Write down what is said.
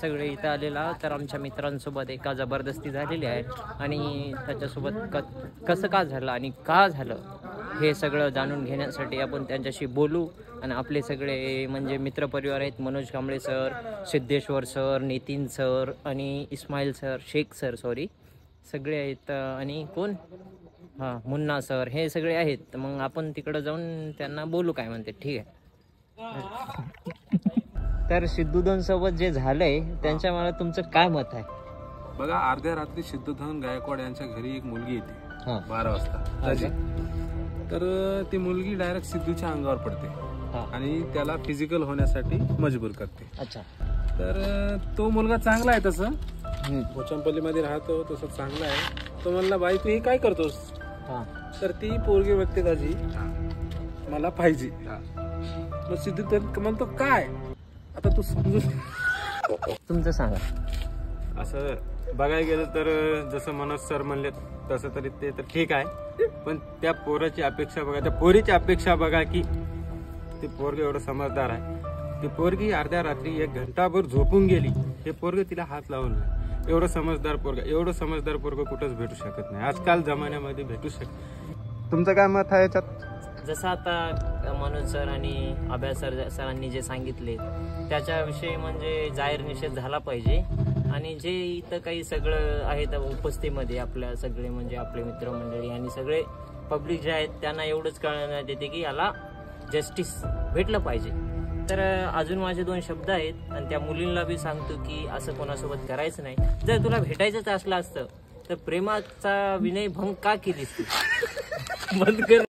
सगळे इथं आलेला तर आमच्या मित्रांसोबत एका जबरदस्ती झालेली आहे आणि त्याच्यासोबत कसं का झालं आणि का झालं हे सगळं जाणून घेण्यासाठी आपण त्यांच्याशी बोलू. आणि आपले सगळे म्हणजे मित्रपरिवार आहेत, Manoj Kamble sir, Siddheshwar sir, Nitin sir आणि Ismail sir, Shaikh sir sorry, सगळे आहेत. आणि कोण मुन्ना सर, हे सगळे आहेत. तर मग आपण तिकडं जाऊन त्यांना बोलू काय म्हणते. ठीक आहे. तर सिद्धूधन सोबत जे झालंय त्यांच्या मला तुमचं काय मत आहे? बघा, अर्ध्या रात्री सिद्धूधन गायकवाड यांच्या घरी एक मुलगी येते 12 वाजता. तर ती मुलगी डायरेक्ट सिद्धूच्या अंगावर पडते आणि त्याला फिजिकल होण्यासाठी मजबूर करते. अच्छा. तर तो मुलगा चांगला आहे, तसं पोचंपल्लीमध्ये राहतो, तसं चांगला आहे. तो म्हणला, बाई तू हे काय करतोस? तर ती पोरगी व्यक्ती दाजी मला पाहिजे. मग सिद्धूधन म्हणतो काय? आता तू समजून तुमचं सांगा. असं बघायला गेलं तर जसं मनोज सर म्हणले तसं तरी ते तर ठीक आहे, पण त्या पोराची अपेक्षा बघा, त्या पोरीची अपेक्षा बघा की ते पोरग एवढं समजदार आहे. ती पोरगी अर्ध्या रात्री 1 घंटाभर झोपून गेली, हे पोरग तिला हात लावून नाही. एवढं समजदार पोरग कुठंच भेटू शकत नाही, आजकाल जमान्यामध्ये भेटू शकत. तुमचं काय मत आहे याच्यात? जसं आता मनोज सर आणि अभय सरांनी जे सांगितले त्याच्याविषयी म्हणजे जाहीर निषेध झाला पाहिजे. आणि जे इथं काही सगळं आहेत उपस्थितीमध्ये आपल्या सगळे म्हणजे आपले मित्रमंडळी आणि सगळे पब्लिक जे आहेत त्यांना एवढंच कळण्यात येते की याला जस्टिस भेटलं पाहिजे. तर अजून माझे 2 शब्द आहेत आणि त्या मुलींना बी सांगतो की असं कोणासोबत करायचं नाही. जर तुला भेटायचंच असलं असतं तर प्रेमाचा विनयभंग का केलीस तू? बंद कर.